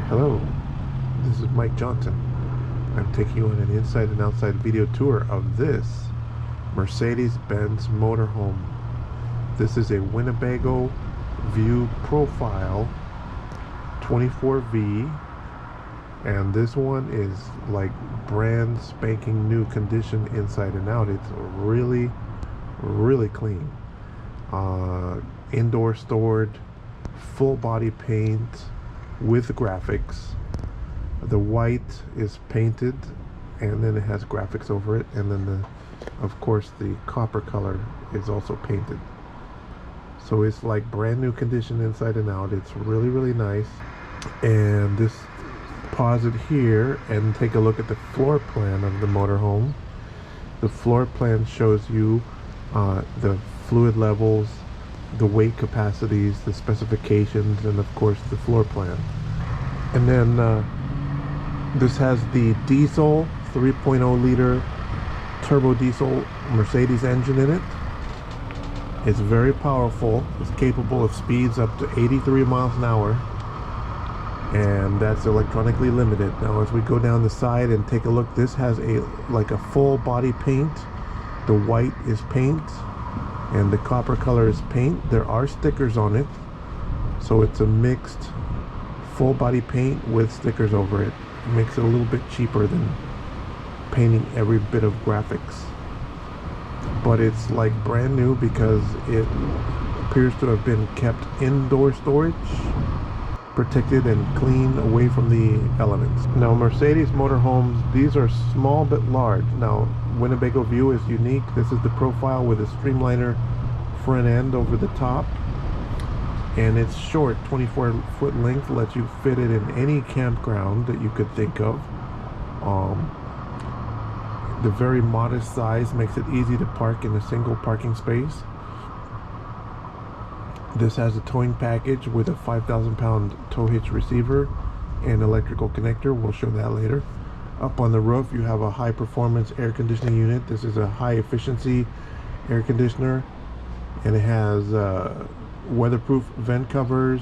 Hello, this is Mike Johnson. I'm taking you on an inside and outside video tour of this Mercedes-Benz motorhome. This is a Winnebago View Profile 24V, and this one is like brand spanking new condition inside and out. It's really clean. Indoor stored, full body paint with graphics. The white is painted and then it has graphics over it, and then of course the copper color is also painted. So it's like brand new condition inside and out. It's really nice. And this, pause it here and take a look at the floor plan of the motorhome. The floor plan shows you the fluid levels, the weight capacities, the specifications, and of course the floor plan. And then this has the diesel 3.0 liter turbo diesel Mercedes engine in it. It's very powerful. It's capable of speeds up to 83 miles an hour, and that's electronically limited. Now as we go down the side and take a look, this has a full body paint. The white is paint and the copper color is paint. There are stickers on it, so it's a mixed full body paint with stickers over it. It makes it a little bit cheaper than painting every bit of graphics, but it's like brand new because it appears to have been kept indoor storage, protected and clean away from the elements. Now Mercedes motorhomes, these are small but large. Now Winnebago View is unique. This is the profile with a streamliner front end over the top, and it's short, 24-foot length, lets you fit it in any campground that you could think of. The very modest size makes it easy to park in a single parking space. This has a towing package with a 5,000-pound tow hitch receiver and electrical connector. We'll show that later. Up on the roof you have a high-performance air conditioning unit. This is a high-efficiency air conditioner, and it has weatherproof vent covers,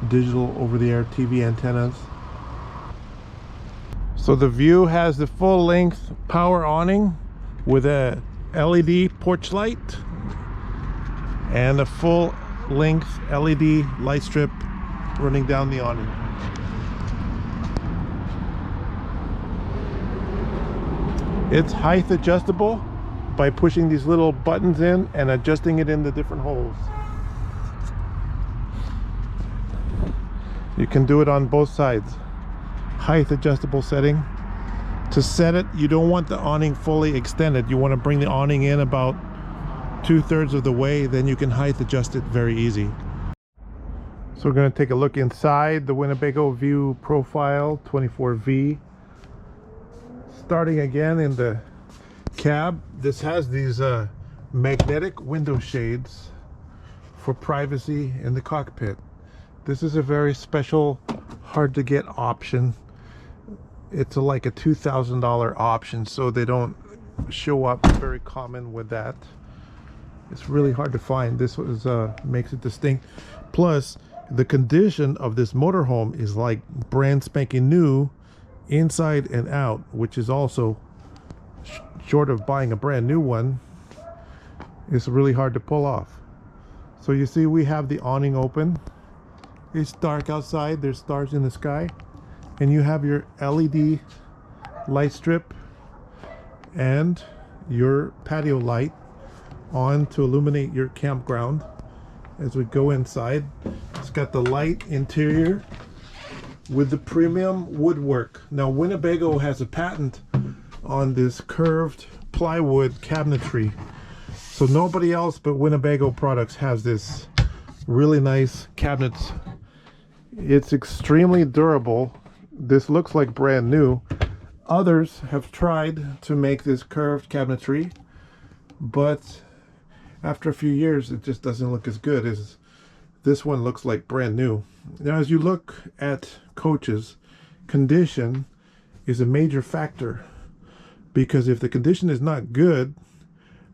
digital over-the-air TV antennas. So the View has the full-length power awning with a LED porch light and a full-length LED light strip running down the awning. It's height adjustable by pushing these little buttons in and adjusting it in the different holes. You can do it on both sides. Height adjustable setting. To set it, you don't want the awning fully extended. You want to bring the awning in about 2/3 of the way, then you can height adjust it very easy. So we're going to take a look inside the Winnebago View Profile 24V. Starting again in the cab, this has these magnetic window shades for privacy in the cockpit. This is a very special, hard to get option. It's like a $2,000 option, so they don't show up very common with that. It's really hard to find. This was makes it distinct. Plus the condition of this motorhome is like brand spanking new inside and out, which is also short of buying a brand new one. It's really hard to pull off. So you see we have the awning open. It's dark outside, there's stars in the sky, and you have your LED light strip and your patio light on to illuminate your campground. As we go inside, it's got the light interior with the premium woodwork. Now Winnebago has a patent on this curved plywood cabinetry, so nobody else but Winnebago products has this really nice cabinets. It's extremely durable. This looks like brand new. Others have tried to make this curved cabinetry, but after a few years it just doesn't look as good as this one. Looks like brand new. Now as you look at coaches, condition is a major factor, because if the condition is not good,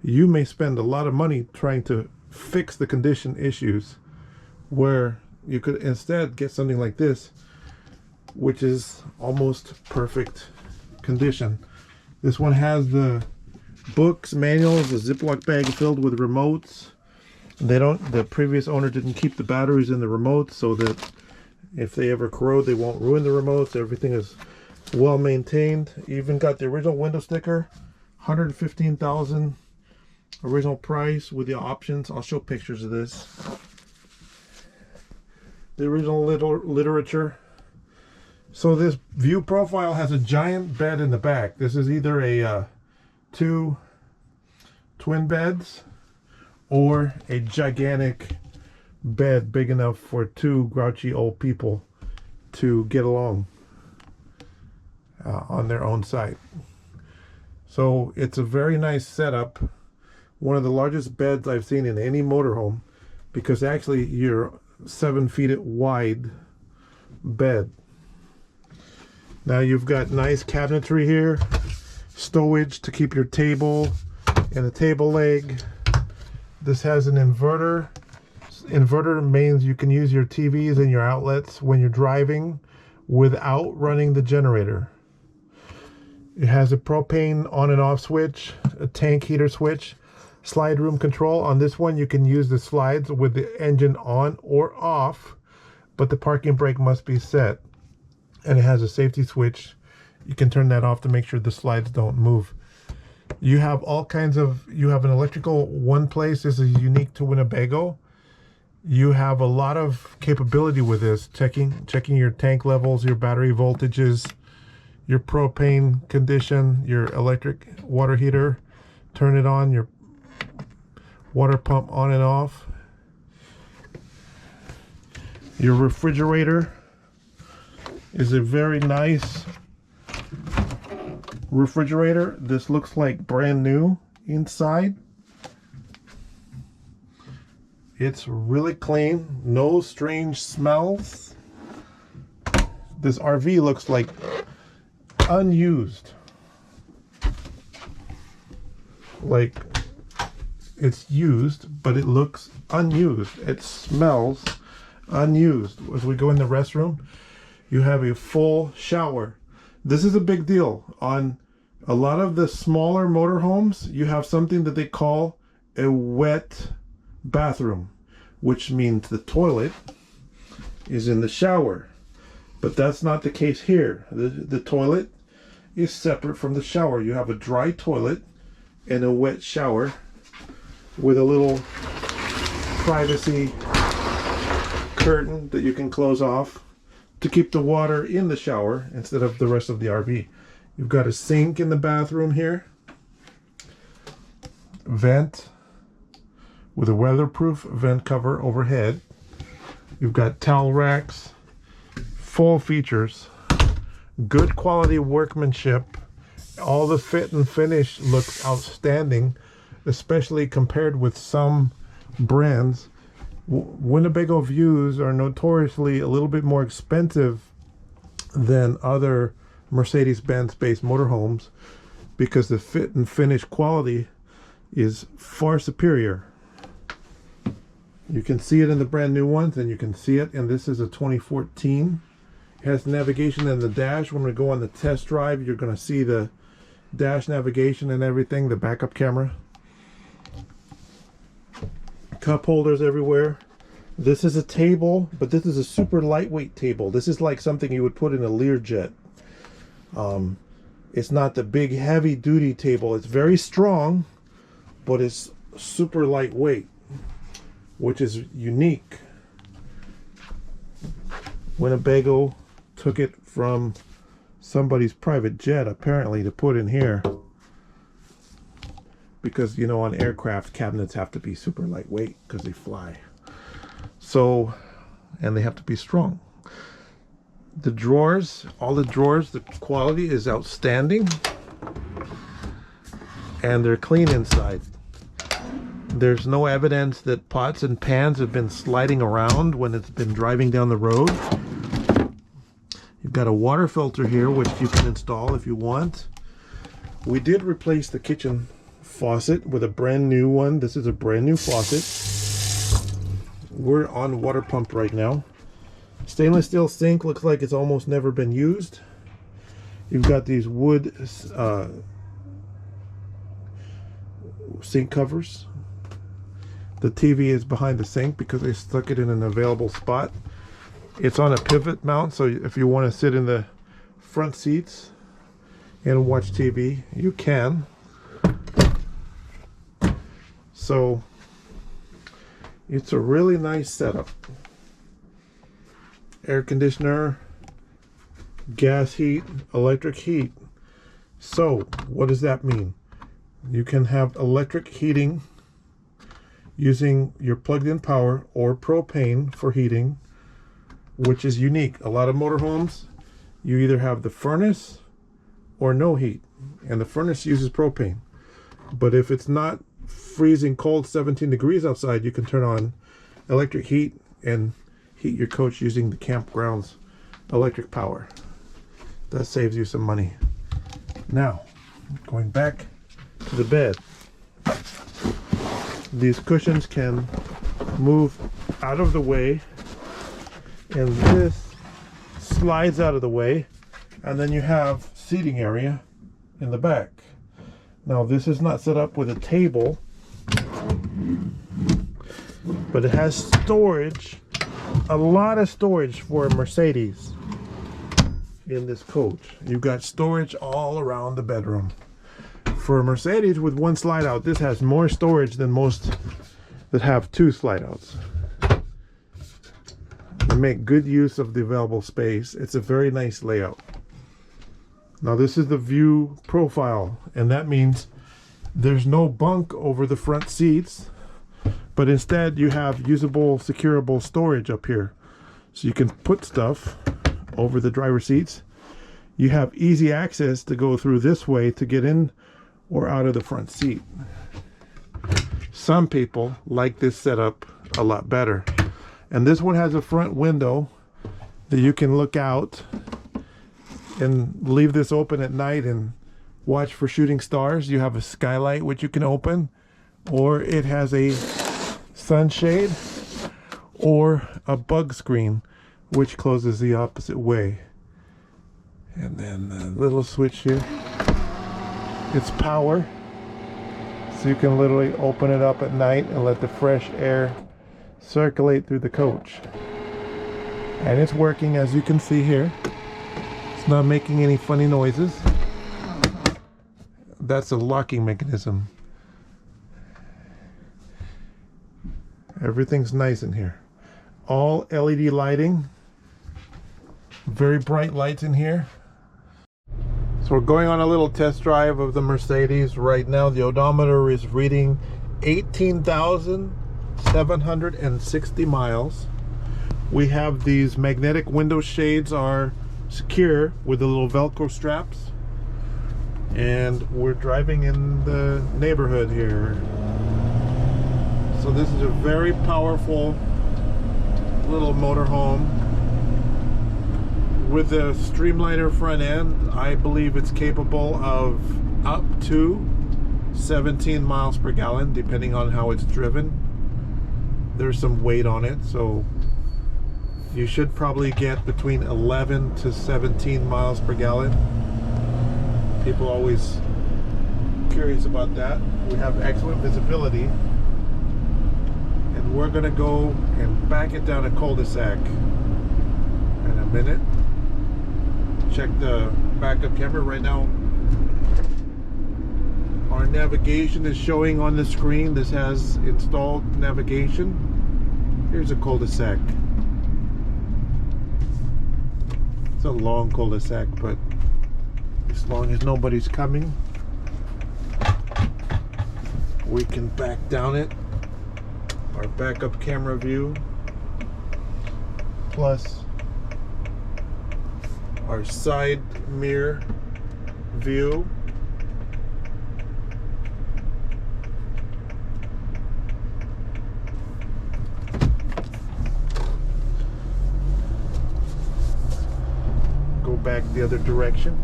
you may spend a lot of money trying to fix the condition issues, where you could instead get something like this which is almost perfect condition. This one has the books, manuals, a Ziploc bag filled with remotes. The previous owner didn't keep the batteries in the remotes so that if they ever corrode, they won't ruin the remotes. Everything is well maintained. Even got the original window sticker, $115,000 original price with the options. I'll show pictures of this. The original literature. So this view profile has a giant bed in the back. This is either a 2 twin beds or a gigantic bed big enough for 2 grouchy old people to get along on their own side. So it's a very nice setup. One of the largest beds I've seen in any motorhome, because actually you're 7 feet wide bed. Now you've got nice cabinetry here, stowage to keep your table and a table leg. This has an inverter. Inverter means you can use your TVs and your outlets when you're driving without running the generator. It has a propane on and off switch, a tank heater switch, slide room control. On this one you can use the slides with the engine on or off, but the parking brake must be set. And it has a safety switch. You can turn that off to make sure the slides don't move. You have all kinds of, you have an electrical one place. This is unique to Winnebago. You have a lot of capability with this, checking your tank levels, your battery voltages, your propane condition, your electric water heater, turn it on, your water pump on and off, your refrigerator is a very nice refrigerator. This looks like brand new inside. It's really clean, no strange smells. This RV looks like unused, like it's used but it looks unused. It smells unused. As we go in the restroom, you have a full shower. This is a big deal. On a lot of the smaller motorhomes, you have something that they call a wet bathroom, which means the toilet is in the shower. But that's not the case here. The toilet is separate from the shower. You have a dry toilet and a wet shower with a little privacy curtain that you can close off to keep the water in the shower instead of the rest of the RV. You've got a sink in the bathroom here, vent with a weatherproof vent cover overhead. You've got towel racks, full features, good quality workmanship. All the fit and finish looks outstanding, especially compared with some brands. Winnebago views are notoriously a little bit more expensive than other Mercedes-Benz based motorhomes because the fit and finish quality is far superior. You can see it in the brand new ones, and you can see it, and this is a 2014. It has navigation in the dash. When we go on the test drive, you're going to see the dash navigation and everything, the backup camera. Cup holders everywhere. This is a table, but this is a super lightweight table. This is like something you would put in a Learjet. It's not the big heavy duty table. It's very strong, but it's super lightweight, which is unique. Winnebago took it from somebody's private jet apparently to put in here, because you know on aircraft cabinets have to be super lightweight because they fly. So, and they have to be strong. The drawers, all the drawers, the quality is outstanding, and they're clean inside. There's no evidence that pots and pans have been sliding around when it's been driving down the road. You've got a water filter here, which you can install if you want. We did replace the kitchen faucet with a brand new one. This is a brand new faucet. We're on water pump right now. Stainless steel sink, looks like it's almost never been used. You've got these wood sink covers. The TV is behind the sink because they stuck it in an available spot. It's on a pivot mount, so if you want to sit in the front seats and watch TV, you can. So it's a really nice setup. Air conditioner, gas heat, electric heat. So what does that mean? You can have electric heating using your plugged-in power or propane for heating, which is unique. A lot of motorhomes, you either have the furnace or no heat, and the furnace uses propane. But if it's not freezing cold 17 degrees outside, you can turn on electric heat and heat your coach using the campground's electric power. That saves you some money. Now, going back to the bed. These cushions can move out of the way, and this slides out of the way, and then you have seating area in the back. Now this is not set up with a table, but it has storage, a lot of storage for a Mercedes in this coach. You've got storage all around the bedroom. For a Mercedes with one slide out, this has more storage than most that have two slide outs. You make good use of the available space. It's a very nice layout. Now this is the view profile, and that means there's no bunk over the front seats, but instead you have usable, securable storage up here. So you can put stuff over the driver's seats. You have easy access to go through this way to get in or out of the front seat. Some people like this setup a lot better. And this one has a front window that you can look out and leave this open at night and watch for shooting stars. You have a skylight which you can open, or it has a sunshade or a bug screen which closes the opposite way. And then the little switch here, it's power, so you can literally open it up at night and let the fresh air circulate through the coach. And it's working, as you can see here. It's not making any funny noises. That's a locking mechanism. Everything's nice in here. All LED lighting. Very bright lights in here. So we're going on a little test drive of the Mercedes. Right now the odometer is reading 18,760 miles. We have these magnetic window shades are secure with the little Velcro straps. And we're driving in the neighborhood here. So this is a very powerful little motorhome with a streamliner front end. I believe it's capable of up to 17 miles per gallon depending on how it's driven. There's some weight on it, so you should probably get between 11 to 17 miles per gallon. People are always curious about that. We have excellent visibility, and we're gonna go and back it down a cul-de-sac in a minute. Check the backup camera right now. Our navigation is showing on the screen. This has installed navigation. Here's a cul-de-sac. It's a long cul-de-sac, but as long as nobody's coming, we can back down it. Our backup camera view, plus our side mirror view. Go back the other direction.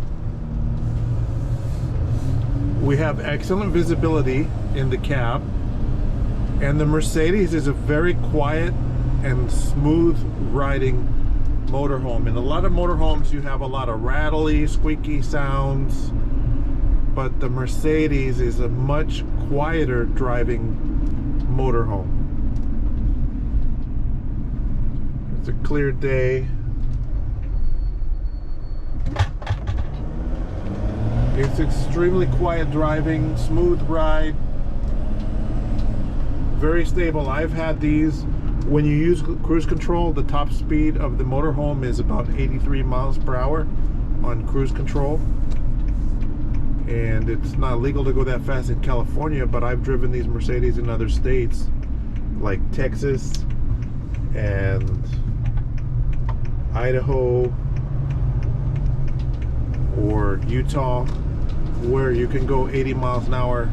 We have excellent visibility in the cab, and the Mercedes is a very quiet and smooth riding motorhome. In a lot of motorhomes, you have a lot of rattly, squeaky sounds, but the Mercedes is a much quieter driving motorhome. It's a clear day. It's extremely quiet driving, smooth ride, very stable. I've had these. When you use cruise control, the top speed of the motorhome is about 83 miles per hour on cruise control. And it's not legal to go that fast in California, but I've driven these Mercedes in other states like Texas and Idaho or Utah, where you can go 80 miles an hour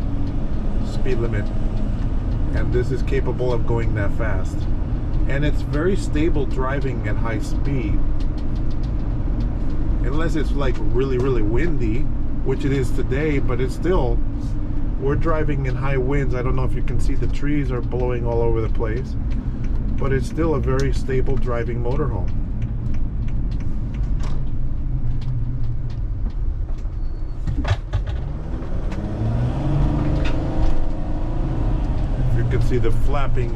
speed limit, and this is capable of going that fast. And it's very stable driving at high speed, unless it's like really windy, which it is today. But it's still, we're driving in high winds. I don't know if you can see, the trees are blowing all over the place, but it's still a very stable driving motorhome. You can see the flapping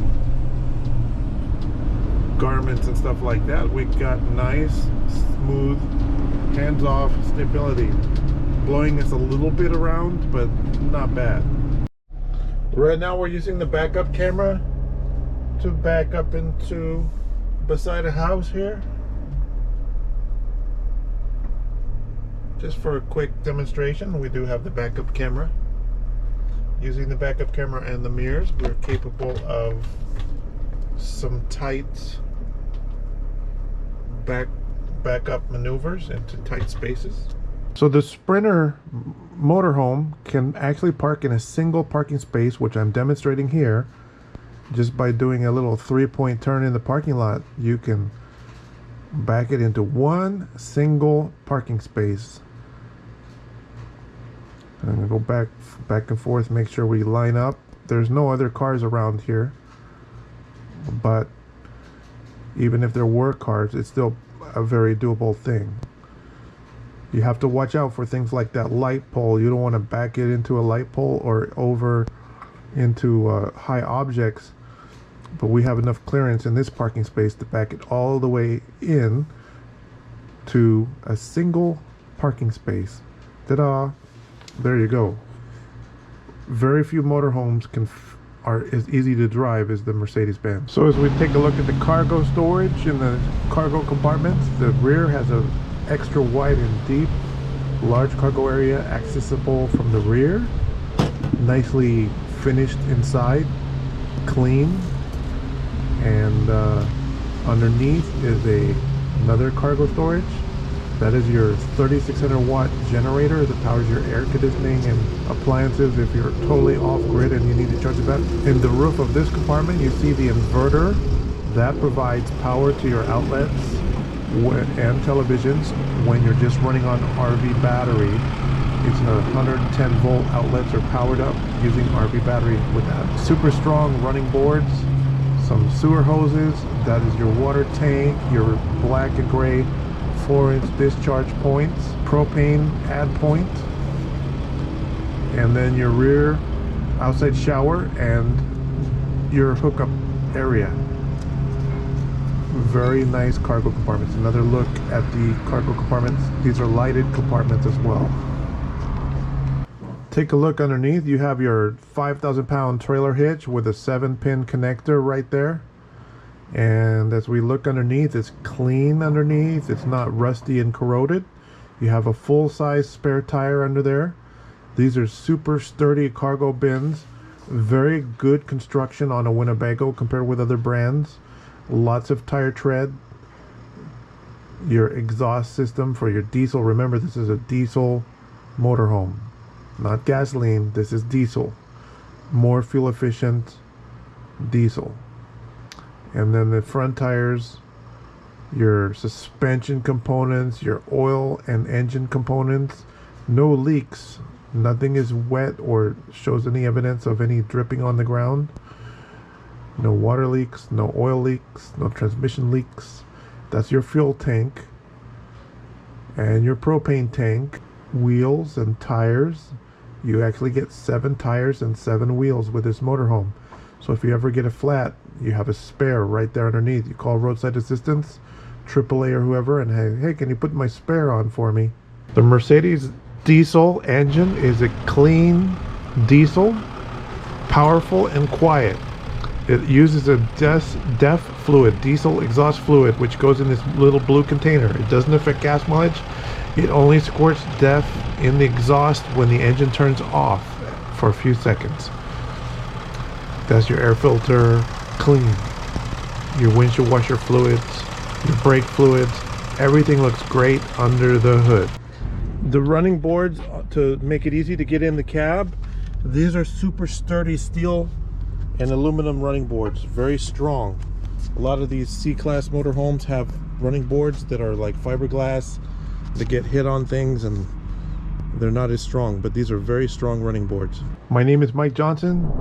garments and stuff like that. We got nice, smooth, hands-off stability. Blowing us a little bit around, but not bad. Right now we're using the backup camera to back up into beside a house here, just for a quick demonstration. We do have the backup camera. Using the backup camera and the mirrors, we're capable of some tight backup maneuvers into tight spaces. So the Sprinter motorhome can actually park in a single parking space, which I'm demonstrating here. Just by doing a little 3-point turn in the parking lot, you can back it into one single parking space. I'm gonna go back and forth, make sure we line up. There's no other cars around here, but even if there were cars, it's still a very doable thing. You have to watch out for things like that light pole. You don't want to back it into a light pole or over into high objects, but we have enough clearance in this parking space to back it all the way in to a single parking space. Ta-da! There you go. Very few motorhomes are as easy to drive as the Mercedes-Benz. So as we take a look at the cargo storage in the cargo compartments, the rear has a extra wide and deep large cargo area accessible from the rear. Nicely finished inside, clean, and underneath is another cargo storage. That is your 3600 watt generator that powers your air conditioning and appliances if you're totally off grid and you need to charge the battery. In the roof of this compartment, you see the inverter that provides power to your outlets and televisions when you're just running on RV battery. It's 110 volt outlets are powered up using RV battery with that. Super strong running boards, some sewer hoses, that is your water tank, your black and gray 4-inch discharge points, propane add point, and then your rear outside shower and your hookup area. Very nice cargo compartments. Another look at the cargo compartments. These are lighted compartments as well. Take a look underneath. You have your 5,000 pound trailer hitch with a 7-pin connector right there. And as we look underneath, it's clean underneath. It's not rusty and corroded. You have a full-size spare tire under there. These are super sturdy cargo bins. Very good construction on a Winnebago compared with other brands. Lots of tire tread. Your exhaust system for your diesel. Remember, this is a diesel motorhome, not gasoline. This is diesel. More fuel efficient diesel. And then the front tires, your suspension components, your oil and engine components. No leaks. Nothing is wet or shows any evidence of any dripping on the ground. No water leaks, no oil leaks, no transmission leaks. That's your fuel tank and your propane tank. Wheels and tires. You actually get 7 tires and 7 wheels with this motorhome. So if you ever get a flat, you have a spare right there underneath. You call roadside assistance, AAA or whoever, and hey, can you put my spare on for me? The Mercedes diesel engine is a clean diesel, powerful and quiet. It uses a DEF fluid, diesel exhaust fluid, which goes in this little blue container. It doesn't affect gas mileage. It only squirts DEF in the exhaust when the engine turns off for a few seconds. That's your air filter clean. Your windshield washer fluids, your brake fluids, everything looks great under the hood. The running boards, to make it easy to get in the cab, these are super sturdy steel and aluminum running boards, very strong. A lot of these C-Class motorhomes have running boards that are like fiberglass, that get hit on things and they're not as strong, but these are very strong running boards. My name is Mike Johnson.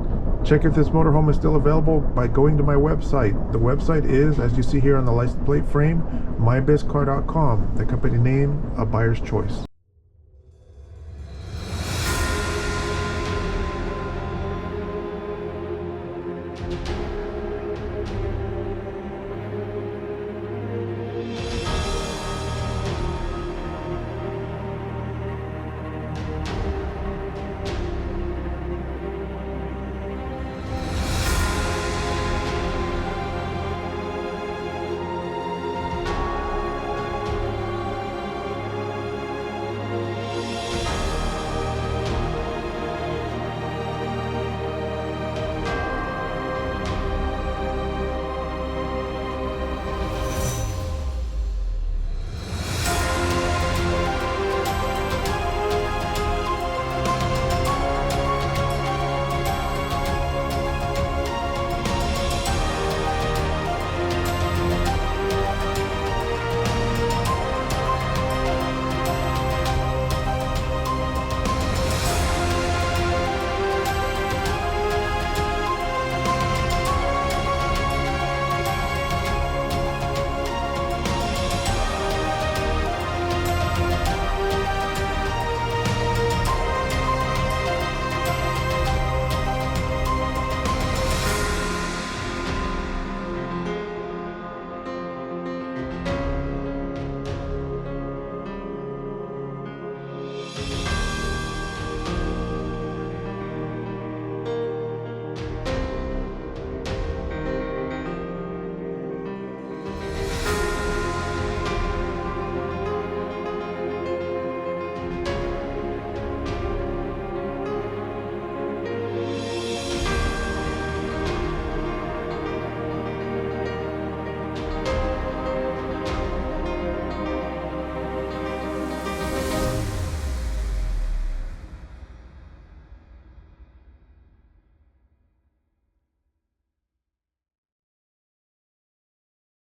Check if this motorhome is still available by going to my website. The website is, as you see here on the license plate frame, mybizcar.com. The company name, a buyer's choice.